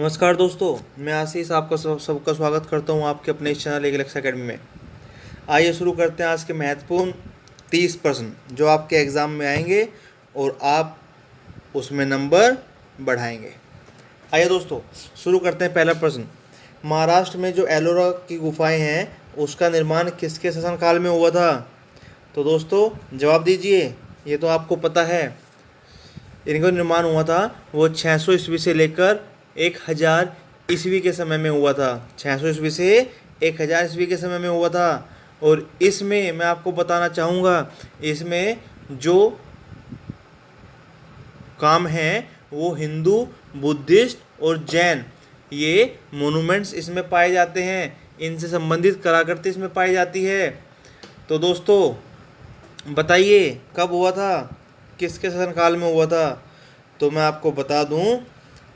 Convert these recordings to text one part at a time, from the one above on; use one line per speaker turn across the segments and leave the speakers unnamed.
नमस्कार दोस्तों, मैं आशीष आपका सबका स्वागत करता हूं आपके अपने इस चैनल एलेक्स एकेडमी में। आइए शुरू करते हैं आज के महत्वपूर्ण 30 प्रश्न जो आपके एग्ज़ाम में आएंगे और आप उसमें नंबर बढ़ाएंगे। आइए दोस्तों शुरू करते हैं। पहला प्रश्न, महाराष्ट्र में जो एलोरा की गुफाएं हैं उसका निर्माण किसके शासनकाल में हुआ था? तो दोस्तों जवाब दीजिए, ये तो आपको पता है। इनका निर्माण हुआ था वो 600 ईस्वी से लेकर 1000 ईस्वी के समय में हुआ था। 600 ईस्वी से 1000 ईस्वी के समय में हुआ था। और इसमें मैं आपको बताना चाहूँगा, इसमें जो काम है वो हिंदू, बुद्धिस्ट और जैन ये मोनूमेंट्स इसमें पाए जाते हैं। इनसे संबंधित कलाकृति इसमें पाई जाती है। तो दोस्तों बताइए कब हुआ था, किसके शासनकाल में हुआ था? तो मैं आपको बता दूं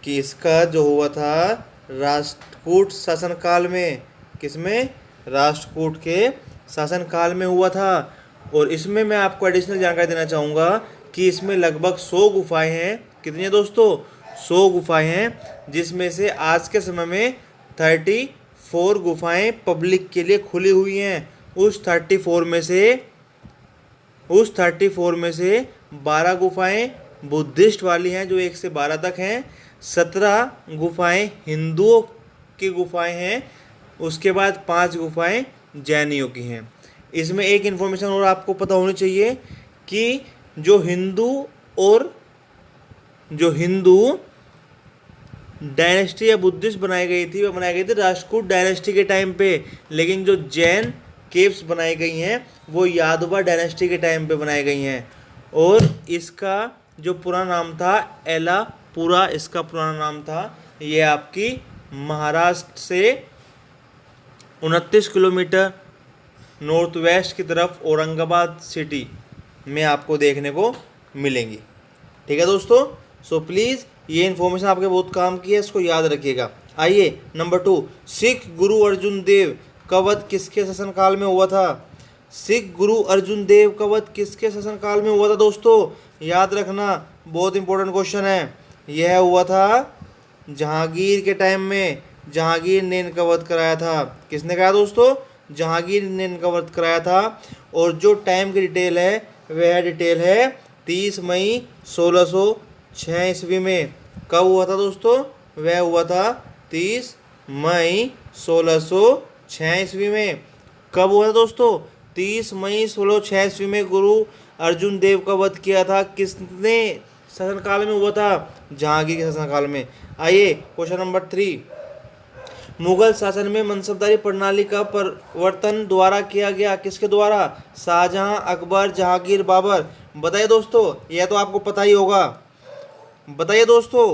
कि इसका जो हुआ था राष्ट्रकूट शासनकाल में। किसमें? राष्ट्रकूट के शासनकाल में हुआ था। और इसमें मैं आपको एडिशनल जानकारी देना चाहूँगा कि इसमें लगभग 100 गुफाएं हैं। कितनी है दोस्तों? 100 गुफाएं हैं, जिसमें से आज के समय में 34 गुफाएं पब्लिक के लिए खुली हुई हैं। उस 34 में से 12 गुफाएं बुद्धिस्ट वाली हैं जो 1 से 12 तक हैं। 17 गुफाएं हिंदुओं की गुफाएं हैं। उसके बाद 5 गुफाएं जैनियों की हैं। इसमें एक इन्फॉर्मेशन और आपको पता होनी चाहिए कि जो हिंदू डायनेस्टी या बुद्धिस्ट बनाई गई थी, वह बनाई गई थी राष्ट्रकूट डायनेस्टी के टाइम पे। लेकिन जो जैन केव्स बनाई गई हैं वो यादवा डायनेस्टी के टाइम पे बनाई गई हैं। और इसका जो पुराना नाम था एलापुरा, इसका पुराना नाम था। ये आपकी महाराष्ट्र से 29 किलोमीटर नॉर्थ वेस्ट की तरफ औरंगाबाद सिटी में आपको देखने को मिलेंगी। ठीक है दोस्तों, सो प्लीज़ ये इन्फॉर्मेशन आपके बहुत काम की है, इसको याद रखिएगा। आइए नंबर 2, सिख गुरु अर्जुन देव का वध किसके शासनकाल में हुआ था? सिख गुरु अर्जुन देव का वध किसके शासनकाल में हुआ था दोस्तों? याद रखना, बहुत इंपॉर्टेंट क्वेश्चन है। यह हुआ था जहांगीर के टाइम में। जहांगीर ने इनका वध कराया था। किसने कराया दोस्तों? जहांगीर ने इनका वध कराया था। और जो टाइम की डिटेल है वह डिटेल है 30 मई 1606 ईस्वी में। कब हुआ था दोस्तों? वह हुआ था 30 मई 1606 ईस्वी में। कब हुआ था दोस्तों? 30 मई 1606 ईस्वी में गुरु अर्जुन देव का वध किया था। किसने शासनकाल में हुआ था? जहांगीर के शासनकाल में। आइए क्वेश्चन नंबर 3, मुगल शासन में मनसबदारी प्रणाली का प्रवर्तन द्वारा किया गया। किसके द्वारा? शाहजहां, अकबर, जहांगीर, बाबर। बताइए दोस्तों, यह तो आपको पता ही होगा। बताइए दोस्तों,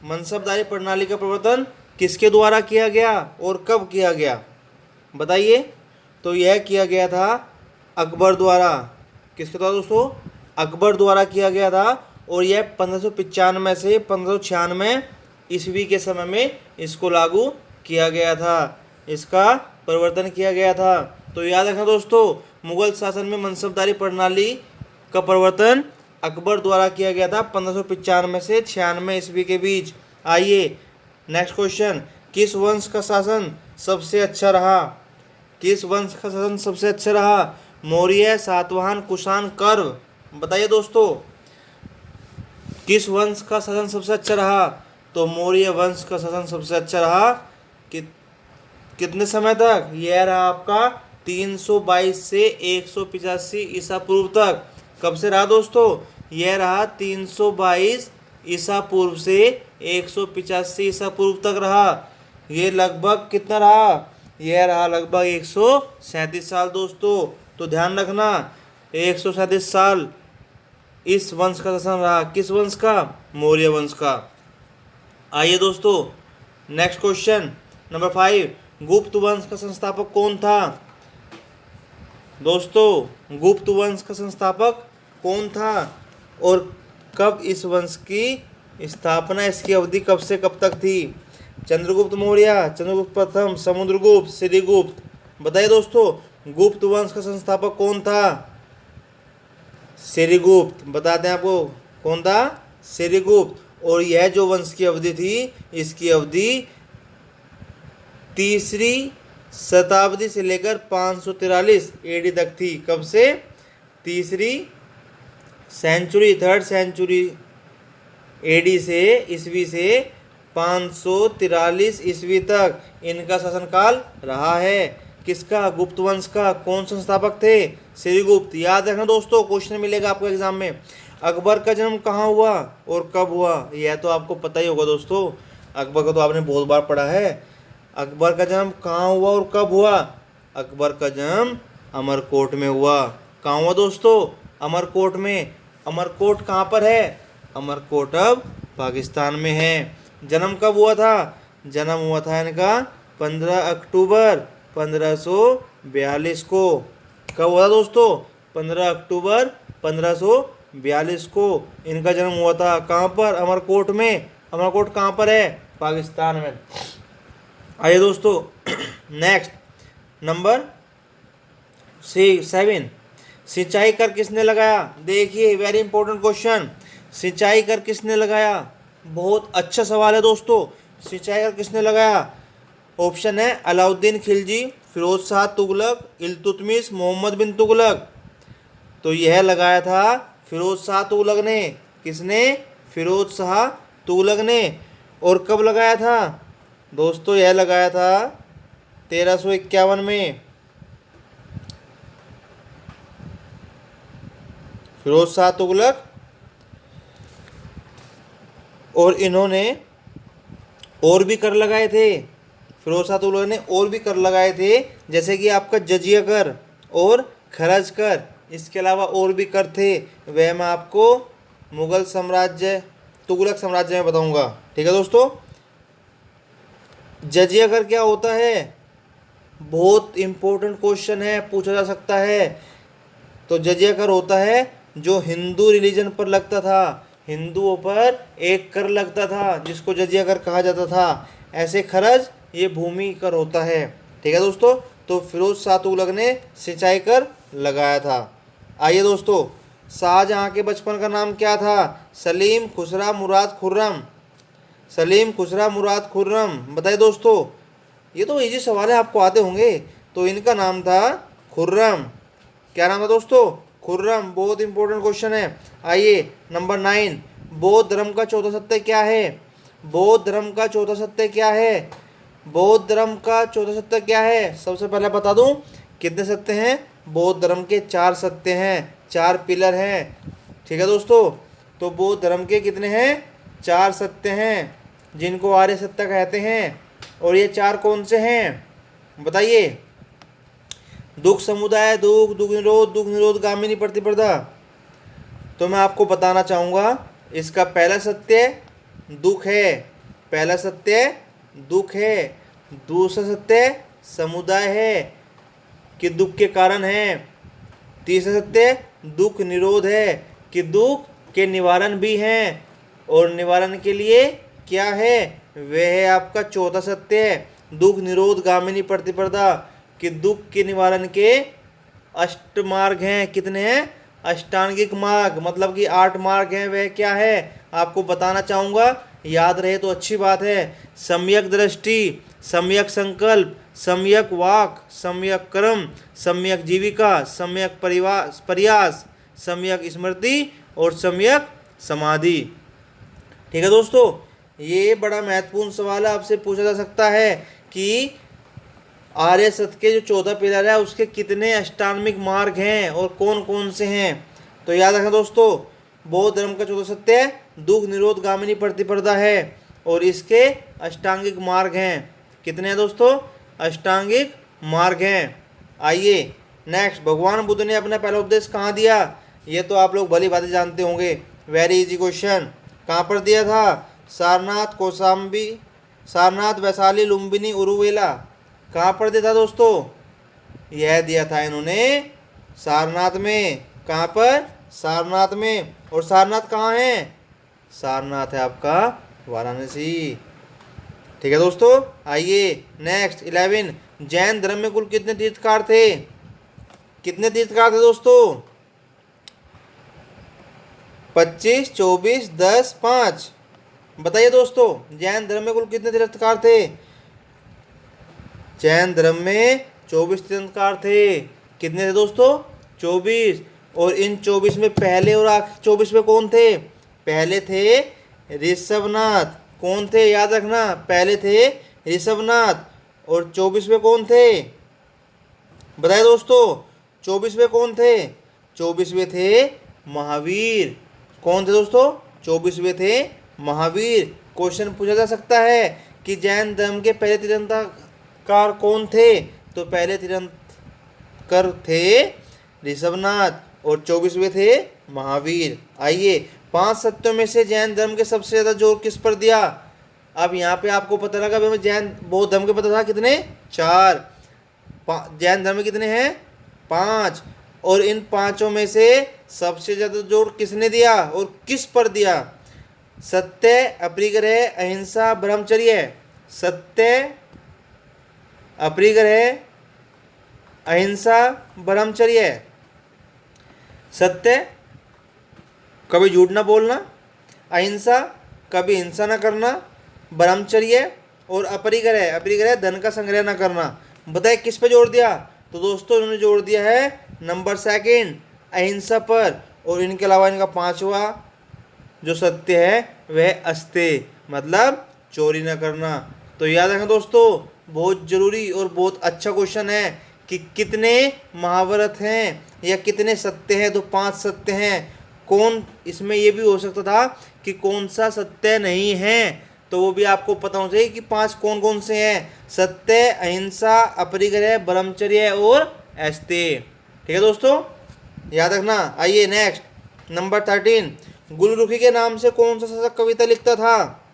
मनसबदारी प्रणाली का प्रवर्तन किसके द्वारा किया गया और कब किया गया? बताइए। तो यह किया गया था अकबर द्वारा। किसके द्वारा दोस्तों? अकबर द्वारा किया गया था। और यह 1595 से 1596 ईस्वी के समय में इसको लागू किया गया था, इसका परिवर्तन किया गया था। तो याद रखना दोस्तों, मुगल शासन में मनसबदारी प्रणाली का परिवर्तन अकबर द्वारा किया गया था 1595 से 96 ईस्वी के बीच। आइए नेक्स्ट क्वेश्चन, किस वंश का शासन सबसे अच्छा रहा? किस वंश का शासन सबसे अच्छा रहा? मौर्य, सातवाहन, कुषाण, कौरव। बताइए दोस्तों, किस वंश का शासन सबसे अच्छा रहा? तो मौर्य वंश का शासन सबसे अच्छा रहा। कितने समय तक? यह रहा आपका 322 से 185 ईसा पूर्व तक। कब से रहा दोस्तों? यह रहा 322 ईसा पूर्व से 185 ईसा पूर्व तक रहा। ये लगभग कितना रहा? यह रहा लगभग 137 साल दोस्तों। तो ध्यान रखना, 137 साल इस वंश का शासन रहा। किस वंश का? मौर्य वंश का। आइए दोस्तों नेक्स्ट क्वेश्चन नंबर 5, गुप्त वंश का संस्थापक कौन था? दोस्तों गुप्त वंश का संस्थापक कौन था और कब इस वंश की स्थापना, इसकी अवधि कब से कब तक थी? चंद्रगुप्त मौर्य, चंद्रगुप्त प्रथम, समुद्रगुप्त, श्रीगुप्त। बताइए दोस्तों, गुप्त वंश का संस्थापक कौन था? श्रीगुप्त। बताते हैं आपको कौन था? श्रीगुप्त। और यह जो वंश की अवधि थी, इसकी अवधि 3री शताब्दी से लेकर 543 एडी तक थी। कब से? 3री सेंचुरी, 3rd सेंचुरी एडी से, ईस्वी से 543 ईस्वी तक इनका शासनकाल रहा है। किसका? गुप्त वंश का। कौन संस्थापक थे? श्रीगुप्त। याद रखना दोस्तों, क्वेश्चन मिलेगा आपको एग्जाम में। अकबर का जन्म कहाँ हुआ और कब हुआ? यह तो आपको पता ही होगा दोस्तों, अकबर का तो आपने बहुत बार पढ़ा है। अकबर का जन्म कहाँ हुआ और कब हुआ? अकबर का जन्म अमरकोट में हुआ। कहाँ हुआ दोस्तों? अमरकोट में। अमरकोट कहाँ पर है? अमरकोट अब पाकिस्तान में है। जन्म कब हुआ था? जन्म हुआ था इनका 15 अक्टूबर 1542 को। कब हुआ था दोस्तों? 15 अक्टूबर 1542 को इनका जन्म हुआ था। कहाँ पर? अमरकोट में। अमरकोट कहाँ पर है? पाकिस्तान में। आइए दोस्तों, नेक्स्ट नंबर 7, सिंचाई कर किसने लगाया? देखिए, वेरी इंपॉर्टेंट क्वेश्चन। सिंचाई कर किसने लगाया? बहुत अच्छा सवाल है दोस्तों। सिंचाई कर किसने लगाया? ऑप्शन है अलाउद्दीन खिलजी, फिरोज शाह तुगलक, इल्तुतमिश, मोहम्मद बिन तुगलक। तो यह लगाया था फिरोज शाह तुगलक ने। किसने? फिरोज शाह तुगलक ने। और कब लगाया था दोस्तों? यह लगाया था 1351 में। फिरोज शाह तुगलक, और इन्होंने और भी कर लगाए थे। फिरोज शाह तुगलक ने और भी कर लगाए थे, जैसे कि आपका जजिया कर और खरज कर। इसके अलावा और भी कर थे, वह मैं आपको मुगल साम्राज्य, तुगलक साम्राज्य में बताऊंगा। ठीक है दोस्तों। जजिया कर क्या होता है? बहुत इंपॉर्टेंट क्वेश्चन है, पूछा जा सकता है। तो जजिया कर होता है जो हिंदू रिलीजन पर लगता था, हिंदुओं पर एक कर लगता था, जिसको जजिया कर कहा जाता था। ऐसे खरज ये भूमि कर होता है। ठीक है दोस्तों। तो फिरोज शाह तुगलक ने सिंचाई कर लगाया था। आइए दोस्तों, शाहजहां के बचपन का नाम क्या था? सलीम, खुसरा, मुराद, खुर्रम। सलीम, खुसरा, मुराद, खुर्रम। बताइए दोस्तों, ये तो इजी सवाल है, आपको आते होंगे। तो इनका नाम था खुर्रम। क्या नाम था दोस्तों? खुर्रम। बहुत इंपॉर्टेंट क्वेश्चन है। आइए नंबर 9, बौद्ध धर्म का चौथा सत्य क्या है? बौद्ध धर्म का चौथा सत्य क्या है? बौद्ध धर्म का चौथा सत्य क्या है? सबसे पहले बता दूं, कितने सत्य हैं? बौद्ध धर्म के 4 सत्य हैं, 4 पिलर हैं। ठीक है दोस्तों। तो बौद्ध धर्म के कितने हैं? 4 सत्य हैं, जिनको आर्य सत्य कहते हैं। और ये 4 कौन से हैं? बताइए। दुख समुदाय, दुख निरोध, गामिनी प्रतिपदा। तो मैं आपको बताना चाहूँगा, इसका पहला सत्य दुख है। पहला सत्य दुख है। दूसरा सत्य समुदाय है कि दुख के कारण है। तीसरा सत्य दुख निरोध है कि दुख के निवारण भी हैं। और निवारण के लिए क्या है? वह है आपका चौथा सत्य है, दुख निरोध गामिनी प्रतिपदा, कि दुख के निवारण के अष्टमार्ग हैं। कितने हैं? अष्टांगिक मार्ग, मतलब कि 8 मार्ग हैं। वह क्या है? आपको बताना चाहूँगा, याद रहे तो अच्छी बात है। सम्यक दृष्टि, सम्यक संकल्प, सम्यक वाक, सम्यक कर्म, सम्यक जीविका, सम्यक प्रयास, सम्यक स्मृति और सम्यक समाधि। ठीक है दोस्तों। ये बड़ा महत्वपूर्ण सवाल है, आपसे पूछा जा सकता है कि आर्य सत्य के जो 14 पिलर है उसके कितने अष्टांगिक मार्ग हैं और कौन कौन से हैं। तो याद रखना दोस्तों, बौद्ध धर्म का चौथा सत्य दुख निरोध गामिनी प्रतिपदा है और इसके अष्टांगिक मार्ग हैं। कितने हैं दोस्तों? अष्टांगिक मार्ग हैं। आइए नेक्स्ट, भगवान बुद्ध ने अपना पहला उपदेश कहाँ दिया? ये तो आप लोग भली बातें जानते होंगे, वेरी इजी क्वेश्चन। कहाँ पर दिया था? सारनाथ, कौशाम्बी, सारनाथ, वैशाली, लुम्बिनी, उरुवेला। कहाँ पर दिया था दोस्तों? यह दिया था इन्होंने सारनाथ में। कहाँ पर? सारनाथ में। और सारनाथ कहाँ है? सारनाथ है आपका वाराणसी। ठीक है दोस्तों। आइए नेक्स्ट 11, जैन धर्म में कुल कितने तीर्थकार थे? कितने तीर्थकार थे दोस्तों? 25, 24, 10, 5। बताइए दोस्तों, जैन धर्म में कुल कितने तीर्थंकर थे? जैन धर्म में 24 तीर्थंकर थे। कितने थे दोस्तों? 24। और इन 24 में पहले और 24 में कौन थे? पहले थे ऋषभनाथ। कौन थे? याद रखना, पहले थे ऋषभनाथ। और 24 में कौन थे? बताइए दोस्तों, 24 में कौन थे? 24 में थे महावीर। कौन थे दोस्तों? 24 में थे महावीर। क्वेश्चन पूछा जा सकता है कि जैन धर्म के पहले तीर्थंकर कौन थे? तो पहले तीर्थंकर थे ऋषभनाथ और 24वें थे महावीर। आइए, 5 सत्यों में से जैन धर्म के सबसे ज़्यादा जोर किस पर दिया? अब यहाँ पे आपको पता लगा, हमें जैन बौद्ध धर्म के पता था कितने? 4। जैन धर्म में कितने हैं? 5। और इन 5 में से सबसे ज़्यादा जोर किसने दिया और किस पर दिया? सत्य, अपरिग्रह, अहिंसा, ब्रह्मचर्य। सत्य, अपरिग्रह, अहिंसा, ब्रह्मचर्य। सत्य, कभी झूठ ना बोलना। अहिंसा, कभी हिंसा ना करना। ब्रह्मचर्य और अपरिग्रह, अपरिग्रह धन का संग्रह ना करना। बताइए किस पे जोर दिया? तो दोस्तों इन्होंने जोर दिया है नंबर 2 अहिंसा पर। और इनके अलावा इनका 5वां जो सत्य है वह अस्तेय, मतलब चोरी न करना। तो याद रखना दोस्तों, बहुत जरूरी और बहुत अच्छा क्वेश्चन है कि कितने महाभारत हैं या कितने सत्य हैं? तो 5 सत्य हैं। कौन, इसमें ये भी हो सकता था कि कौन सा सत्य नहीं है, तो वो भी आपको पता होना चाहिए कि 5 कौन कौन से हैं। सत्य, अहिंसा, अपरिग्रह, ब्रह्मचर्य और अस्तेय। ठीक है दोस्तों, याद रखना। आइए नेक्स्ट, नंबर 13। गुलरुखी के नाम से कौन सा शासक कविता लिखता था?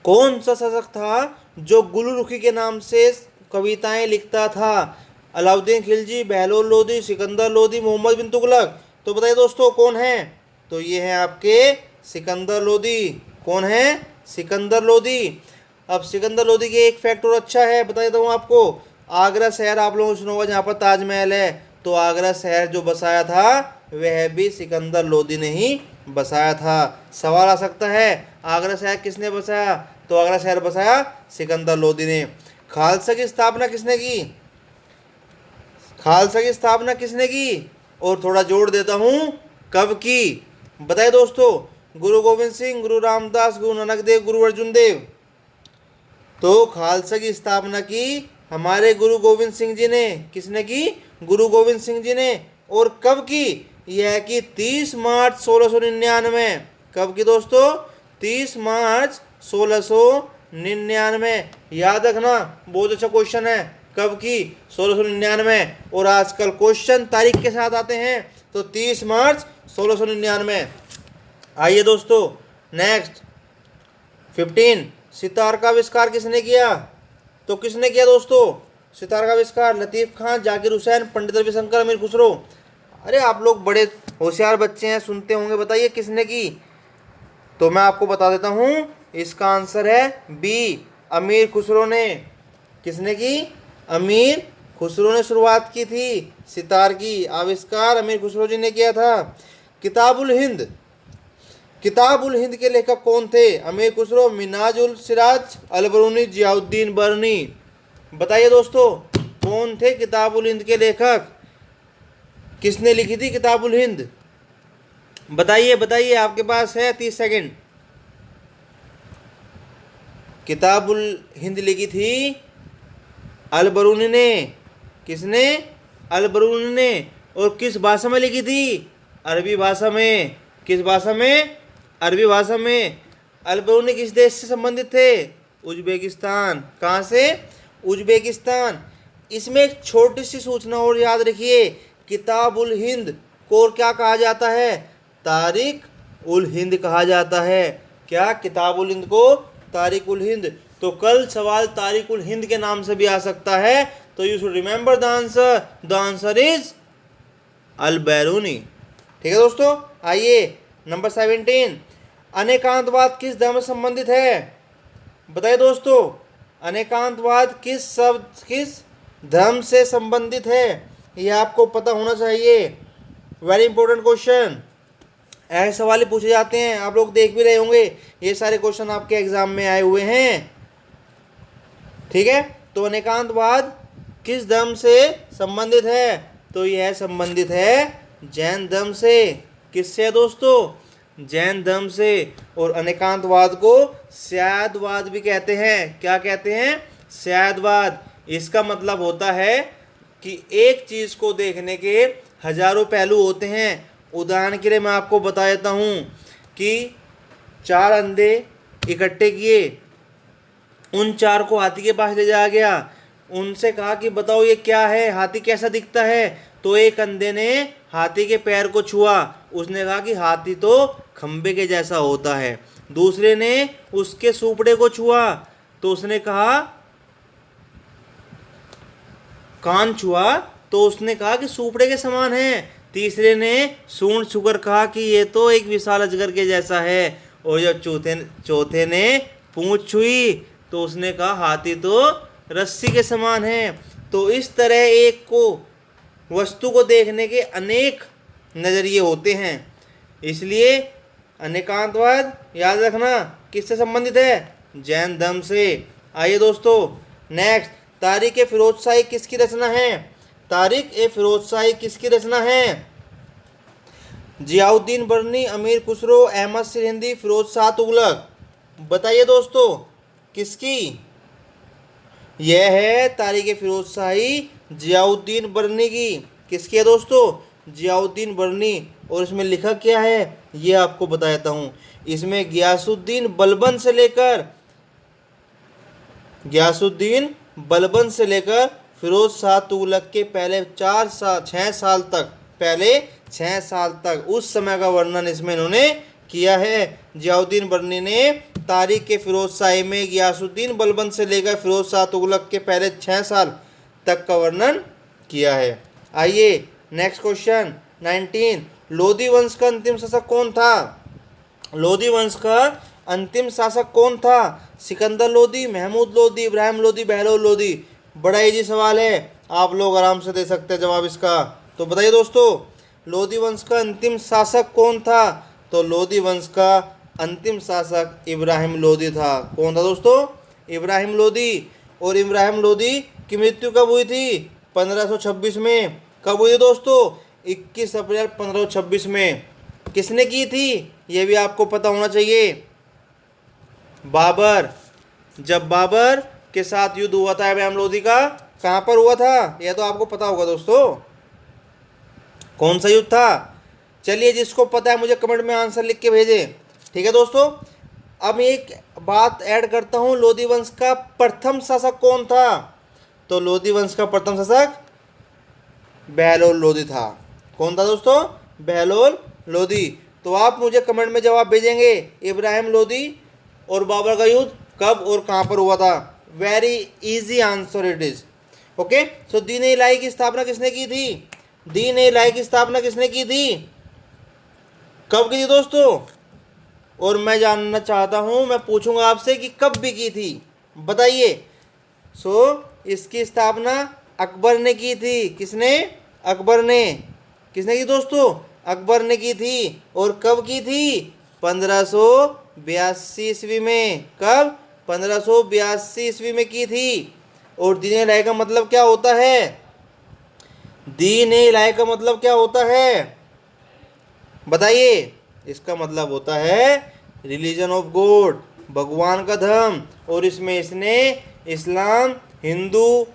कौन सा शासक था जो गुलरुखी के नाम से कविताएं लिखता था? अलाउद्दीन खिलजी, बहलोल लोदी, सिकंदर लोदी, मोहम्मद बिन तुगलक। तो बताइए दोस्तों कौन है? तो ये है आपके सिकंदर लोदी। कौन है? सिकंदर लोदी। अब सिकंदर लोदी के एक फैक्ट और अच्छा है, बता देता हूँ आपको। आगरा शहर आप लोगों ने सुना होगा, जहाँ पर ताजमहल है, तो आगरा शहर जो बसाया था वह भी सिकंदर लोदी ने ही बसाया था। सवाल आ सकता है आगरा शहर किसने बसाया? तो आगरा शहर बसाया सिकंदर लोदी ने। खालसा की स्थापना किसने की? खालसा की स्थापना किसने की? और थोड़ा जोड़ देता हूँ, कब की? बताइए दोस्तों, गुरु गोविंद सिंह, गुरु रामदास, गुरु नानक देव, गुरु अर्जुन देव। तो खालसा की स्थापना की हमारे गुरु गोविंद सिंह जी ने। किसने की? गुरु गोविंद सिंह जी ने। और कब की? यह कि 30 मार्च 1699। कब की दोस्तों? 30 मार्च 1699। याद रखना, बहुत अच्छा क्वेश्चन है। कब की? 1699। और आजकल क्वेश्चन तारीख के साथ आते हैं, तो 30 मार्च 1699। आइए दोस्तों नेक्स्ट, 15। सितार का आविष्कार किसने किया? तो किसने किया दोस्तों सितार का आविष्कार? लतीफ़ खान, जाकिर हुसैन, पंडित रविशंकर, अमीर खुसरो। अरे आप लोग बड़े होशियार बच्चे हैं, सुनते होंगे। बताइए किसने की? तो मैं आपको बता देता हूँ, इसका आंसर है बी, अमीर खुसरो ने। किसने की? अमीर खुसरो ने शुरुआत की थी सितार की। आविष्कार अमीर खुसरो जी ने किया था। किताबुल हिंद, किताबुल हिंद के लेखक कौन थे? अमीर खुसरो, मिन्हाज उल सिराज, अलबरूनी, जियाउद्दीन बरनी। बताइए दोस्तों कौन थे किताबुल हिंद के लेखक? किसने लिखी थी किताबुल हिंद? बताइए बताइए, आपके पास है 30 सेकंड। किताबुल हिंद लिखी थी अलबरूनी ने। किसने? अलबरूनी ने। और किस भाषा में लिखी थी? अरबी भाषा में। किस भाषा में? अरबी भाषा में। अलबरूनी किस देश से संबंधित थे? उज्बेकिस्तान। कहाँ से? उज्बेकिस्तान। इसमें एक छोटी सी सूचना और याद रखिए, किताबुल हिंद को क्या कहा जाता है? तारिक उल हिंद कहा जाता है। क्या? किताबुल हिंद को तारिक उल हिंद। तो कल सवाल तारिक उल हिंद के नाम से भी आ सकता है, तो you should remember the answer. The answer is Al Biruni. ठीक है दोस्तों, आइए नंबर 17। अनेकांतवाद किस धर्म से संबंधित है? बताइए दोस्तों, अनेकांतवाद किस धर्म से संबंधित है? यह आपको पता होना चाहिए। Very important question. ऐसे सवाल ही पूछे जाते हैं, आप लोग देख भी रहे होंगे, ये सारे क्वेश्चन आपके एग्जाम में आए हुए हैं। ठीक है, तो अनेकांतवाद किस धर्म से संबंधित है? तो यह संबंधित है जैन धर्म से। किससे है दोस्तों? जैन धर्म से। और अनेकांतवाद को स्यादवाद भी कहते हैं। क्या कहते हैं? स्यादवाद। इसका मतलब होता है कि एक चीज को देखने के हजारों पहलू होते हैं। उदाहरण के लिए मैं आपको बता देता हूँ कि 4 अंधे इकट्ठे किए, उन 4 को हाथी के पास ले जाया गया, उनसे कहा कि बताओ ये क्या है, हाथी कैसा दिखता है? तो एक अंधे ने हाथी के पैर को छुआ, उसने कहा कि हाथी तो खंबे के जैसा होता है। दूसरे ने उसके सूपड़े को छुआ, तो उसने कहा, कान छुआ, तो उसने कहा कि सूपड़े के समान है। तीसरे ने सूंड छूकर कहा कि ये तो एक विशाल अजगर के जैसा है। और जब चौथे ने पूंछ छुई, तो उसने कहा हाथी तो रस्सी के समान है। तो इस तरह एक को वस्तु को देखने के अनेक नज़रिए होते हैं। इसलिए अनेकांतवाद याद रखना किससे संबंधित है? जैन धर्म से। आइए दोस्तों नेक्स्ट, तारीख ए फिरोज शाही किसकी रचना है? तारीख ए फिरोज शाही किसकी रचना है? जियाउद्दीन बर्नी, अमीर खुसरो, अहमद सिरहिंदी, फिरोज शाह तुगलक। बताइए दोस्तों किसकी? यह है तारीख ए फिरोज शाही जियाउद्दीन बर्नी की। किसकी है दोस्तों? जियाउद्दीन बर्नी। और इसमें लिखा क्या है ये आपको बता देता हूँ। इसमें गियासुद्दीन बलबन से लेकर फिरोज शाह तुगलक के पहले 6 साल तक उस समय का वर्णन इसमें इन्होंने किया है। जियाउद्दीन बर्नी ने तारीख के फिरोज शाही में गियासुद्दीन बलबन से लेकर फिरोज शाह तुगलक के पहले 6 साल तक का वर्णन किया है। आइए नेक्स्ट क्वेश्चन 19, लोधी वंश का अंतिम शासक कौन था? लोधी वंश का अंतिम शासक कौन था? सिकंदर लोधी, महमूद लोधी, इब्राहिम लोधी, बहलोल लोधी। बड़ा इजी सवाल है, आप लोग आराम से दे सकते हैं जवाब इसका। तो बताइए दोस्तों लोधी वंश का अंतिम शासक कौन था? तो लोधी वंश का अंतिम शासक इब्राहिम लोधी था। कौन था दोस्तों? इब्राहिम लोधी। और इब्राहिम लोधी की मृत्यु कब हुई थी? 1526 में। कब हुई दोस्तों? 21 अप्रैल 1526 में। किसने की थी ये भी आपको पता होना चाहिए। बाबर। जब बाबर के साथ युद्ध हुआ था इब्राहिम लोधी का, कहाँ पर हुआ था यह तो आपको पता होगा दोस्तों। कौन सा युद्ध था? चलिए जिसको पता है मुझे कमेंट में आंसर लिख के भेजें। ठीक है दोस्तों, अब एक बात ऐड करता हूँ, लोधी वंश का प्रथम शासक कौन था? तो लोधी वंश का प्रथम शासक बहलोल लोधी था। कौन था दोस्तों? बहलोल लोधी। तो आप मुझे कमेंट में जवाब भेजेंगे इब्राहिम लोधी और बाबर का युद्ध कब और कहाँ पर हुआ था। Very easy answer it is. Okay, so Din i इलाही की स्थापना किसने की थी? दीन ए इलाही की स्थापना किसने की थी? कब की थी दोस्तों? और मैं जानना चाहता हूँ, मैं पूछूंगा आपसे कि कब भी की थी, बताइए। सो इसकी स्थापना अकबर ने की थी। किसने? अकबर ने। किसने की दोस्तों? अकबर ने की थी। और कब की थी? 1582 ईस्वी में। कब? 1582 ईस्वी में की थी। और दीन ए इलाही का मतलब क्या होता है? दीन ए इलाही का मतलब क्या होता है बताइए। इसका मतलब होता है रिलीजन ऑफ गॉड, भगवान का धर्म। और इसमें इसने इस्लाम, हिंदू,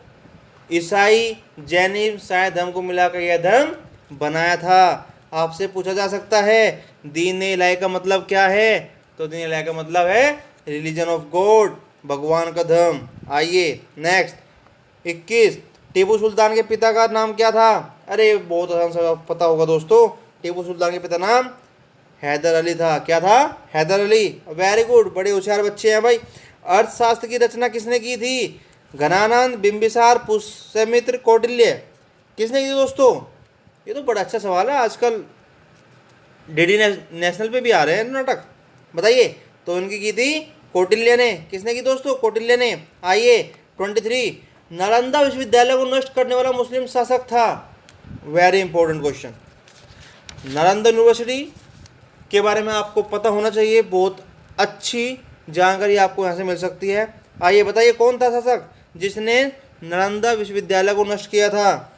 ईसाई, जैनिज्म सारे धर्म को मिलाकर यह धर्म बनाया था। आपसे पूछा जा सकता है दीन ए इलाही का मतलब क्या है? तो दीन ए इलाही का मतलब है रिलीजन ऑफ गॉड, भगवान का धर्म। आइए नेक्स्ट 21, टीपू सुल्तान के पिता का नाम क्या था? अरे बहुत आसान सा पता होगा दोस्तों। टीपू सुल्तान के पिता नाम हैदर अली था। क्या था? हैदर अली। वेरी गुड, बड़े होशियार बच्चे हैं भाई। अर्थशास्त्र की रचना किसने की थी? घनानंद, बिंबिसार, पुष्यमित्र, कौटिल्य। किसने की थी दोस्तों? ये तो बड़ा अच्छा सवाल है, आजकल डीडी नेशनल पे भी आ रहे हैं नाटक। बताइए। तो इनकी की थी कौटिल्य ने। किसने की दोस्तों? कौटिल्य ने। आइए 23, नालंदा विश्वविद्यालय को नष्ट करने वाला मुस्लिम शासक था। Very important question. Nalanda university के बारे में आपको पता होना चाहिए। बहुत अच्छी जानकारी आपको यहाँ से मिल सकती है। आइए बताइए, कौन था शासक जिसने नालंदा विश्वविद्यालय को नष्ट किया था?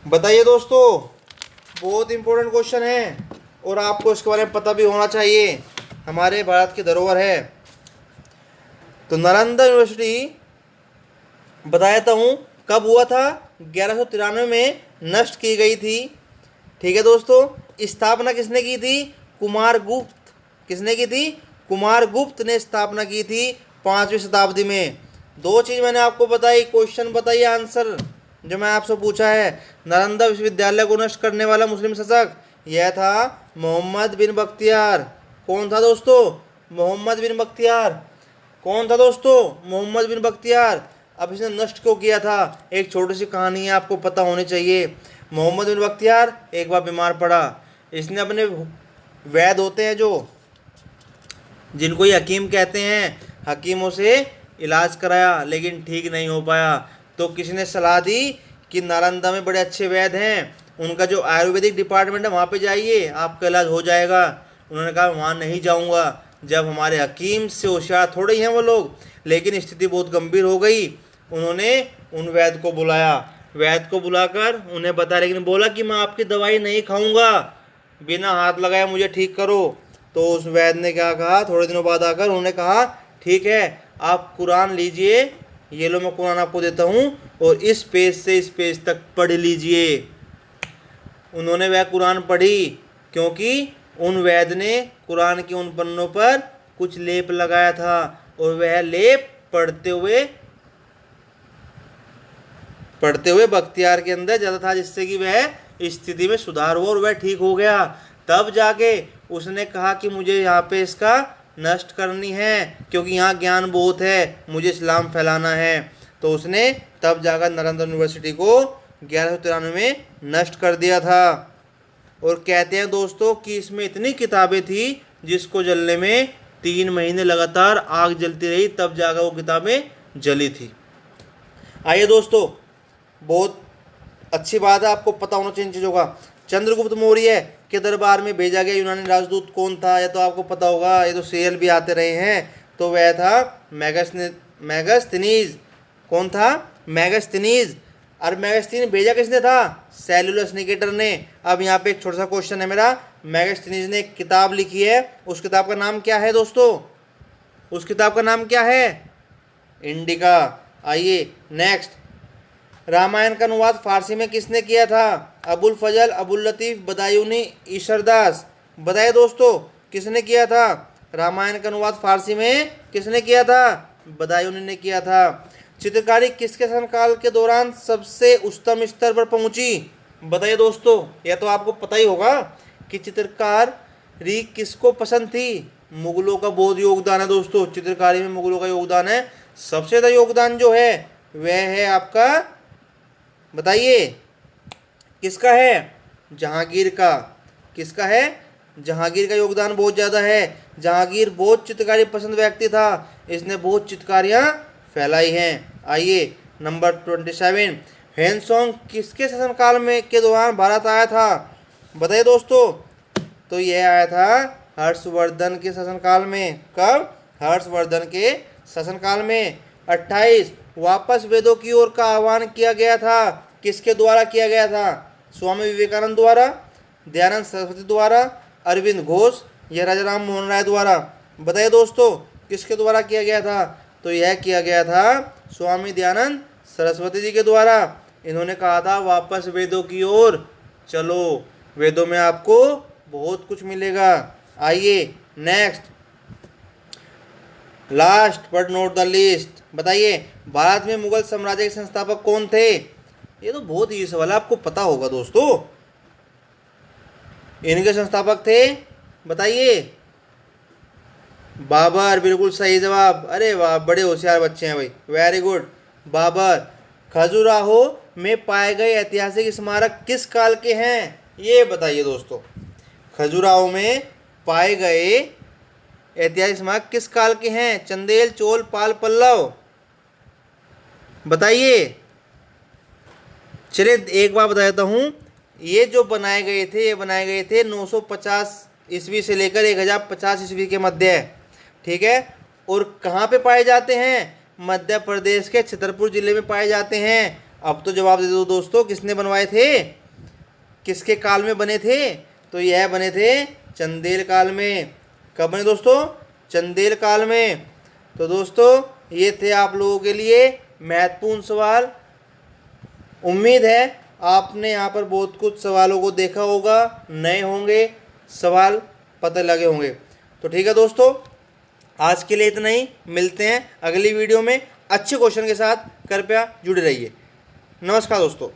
बताइए दोस्तों, बहुत इंपॉर्टेंट क्वेश्चन है और आपको इसके बारे में पता भी होना चाहिए, हमारे भारत की धरोहर है। तो नालंदा यूनिवर्सिटी बताता हूँ कब हुआ था, 1193 में नष्ट की गई थी। ठीक है दोस्तों, स्थापना किसने की थी? कुमारगुप्त। किसने की थी? कुमारगुप्त ने स्थापना की थी 5वीं शताब्दी में। दो चीज़ मैंने आपको बताई, क्वेश्चन बताइए आंसर जो मैं आपसे पूछा है। नालंदा विश्वविद्यालय को नष्ट करने वाला मुस्लिम शासक यह था मोहम्मद बिन बख्तियार। कौन था दोस्तों? मोहम्मद बिन बख्तियार। कौन था दोस्तों? मोहम्मद बिन बख्तियार। अब इसने नष्ट क्यों किया था? एक छोटी सी कहानी है, आपको पता होनी चाहिए। मोहम्मद बिन बख्तियार एक बार बीमार पड़ा। इसने अपने वैद्य होते हैं जो, जिनको ये हकीम कहते हैं, हकीमों से इलाज कराया लेकिन ठीक नहीं हो पाया। तो किसी ने सलाह दी कि नालंदा में बड़े अच्छे वैद्य हैं, उनका जो आयुर्वेदिक डिपार्टमेंट है वहाँ पे जाइए, आपका इलाज हो जाएगा। उन्होंने कहा वहाँ नहीं जाऊँगा। जब हमारे हकीम से होशियार थोड़े ही हैं वो लोग, लेकिन स्थिति बहुत गंभीर हो गई। उन्होंने उन वैद्य को बुलाया, वैद्य को बुलाकर उन्हें बताया, लेकिन बोला कि मैं आपकी दवाई नहीं खाऊंगा, बिना हाथ लगाए मुझे ठीक करो। तो उस वैद्य ने क्या कहा, थोड़े दिनों बाद आकर उन्होंने कहा ठीक है, आप कुरान लीजिए, ये लो मैं कुरान आपको देता हूँ और इस पेज से इस पेज तक पढ़ लीजिए। उन्होंने वह कुरान पढ़ी, क्योंकि उन वैद्य ने कुरान के उन पन्नों पर कुछ लेप लगाया था और वह लेप पढ़ते हुए बख्तियार के अंदर जाता था, जिससे कि वह स्थिति में सुधार हुआ और वह ठीक हो गया। तब जाके उसने कहा कि मुझे यहाँ पे इसका नष्ट करनी है, क्योंकि यहाँ ज्ञान बहुत है, मुझे इस्लाम फैलाना है। तो उसने तब जाकर नालंदा यूनिवर्सिटी को 1193 में नष्ट कर दिया था। और कहते हैं दोस्तों कि इसमें इतनी किताबें थी जिसको जलने में 3 महीने लगातार आग जलती रही, तब जाकर वो किताबें जली थी। आइए दोस्तों, बहुत अच्छी बात है, आपको पता होना चाहिए इन चीज़ों का। चंद्रगुप्त मौर्य के दरबार में भेजा गया यूनानी राजदूत कौन था? यह तो आपको पता होगा, ये तो सीरियल भी आते रहे हैं। तो वह था मैगस्थनीज। कौन था? मैगस्थनीज। और मैगस्थनीज भेजा किसने था? सेल्यूलस निकेटर ने। अब यहाँ पे एक छोटा सा क्वेश्चन है मेरा। मैगस्थनीज ने एक किताब लिखी है, उस किताब का नाम क्या है दोस्तों? उस किताब का नाम क्या है? इंडिका। आइए नेक्स्ट, रामायण का अनुवाद फारसी में किसने किया था? अबुल फजल, अबुल लतीफ़, बदायूनी, ईशरदास। बताइए दोस्तों, किसने किया था? रामायण का अनुवाद फारसी में किसने किया था? बदायूनी ने किया था। चित्रकारी किसके शासनकाल के दौरान सबसे उच्चतम स्तर पर पहुंची? बताइए दोस्तों, यह तो आपको पता ही होगा कि चित्रकारी किसको पसंद थी? मुगलों का बहुत योगदान है दोस्तों, चित्रकारी में मुगलों का योगदान है। सबसे ज़्यादा योगदान जो है वह है आपका, बताइए किसका है? जहांगीर का। किसका है? जहांगीर का योगदान बहुत ज़्यादा है। जहांगीर बहुत चित्रकारी पसंद व्यक्ति था, इसने बहुत चित्रकारियाँ फैलाई हैं। आइए नंबर 27, ह्वेनसोंग किसके शासनकाल में के दौरान भारत आया था? बताइए दोस्तों। तो यह आया था हर्षवर्धन के शासनकाल में। कब? हर्षवर्धन के शासनकाल में। 28, वापस वेदों की ओर का आह्वान किया गया था, किसके द्वारा किया गया था? स्वामी विवेकानंद द्वारा, दयानंद सरस्वती द्वारा, अरविंद घोष या राजा राम मोहन राय द्वारा? बताइए दोस्तों, किसके द्वारा किया गया था? तो यह किया गया था स्वामी दयानंद सरस्वती जी के द्वारा। इन्होंने कहा था वापस वेदों की ओर चलो, वेदों में आपको बहुत कुछ मिलेगा। आइए next, last but not the least, बताइए भारत में मुगल साम्राज्य के संस्थापक कौन थे? ये तो बहुत ही सवाल है, आपको पता होगा दोस्तों। इनके संस्थापक थे, बताइए। बाबर, बिल्कुल सही जवाब। अरे वाह, बड़े होशियार बच्चे हैं भाई, वेरी गुड। बाबर। खजुराहो में पाए गए ऐतिहासिक स्मारक किस काल के हैं? ये बताइए दोस्तों, खजुराहो में पाए गए ऐतिहासिक स्मारक किस काल के हैं? चंदेल, चोल, पाल, पल्लव? बताइए। चलिए एक बार बता देता हूँ, ये जो बनाए गए थे, ये बनाए गए थे 950 ईस्वी से लेकर 1050 ईस्वी के मध्य है। ठीक है, और कहाँ पे पाए जाते हैं? मध्य प्रदेश के छतरपुर जिले में पाए जाते हैं। अब तो जवाब दे दो दोस्तों, किसने बनवाए थे, किसके काल में बने थे? तो यह बने थे चंदेल काल में। कब बने दोस्तों? चंदेल काल में। तो दोस्तों ये थे आप लोगों के लिए महत्वपूर्ण सवाल। उम्मीद है आपने यहाँ पर बहुत कुछ सवालों को देखा होगा, नए होंगे सवाल, पता लगे होंगे। तो ठीक है दोस्तों, आज के लिए इतना ही। मिलते हैं अगली वीडियो में अच्छे क्वेश्चन के साथ। कृपया जुड़े रहिए। नमस्कार दोस्तों।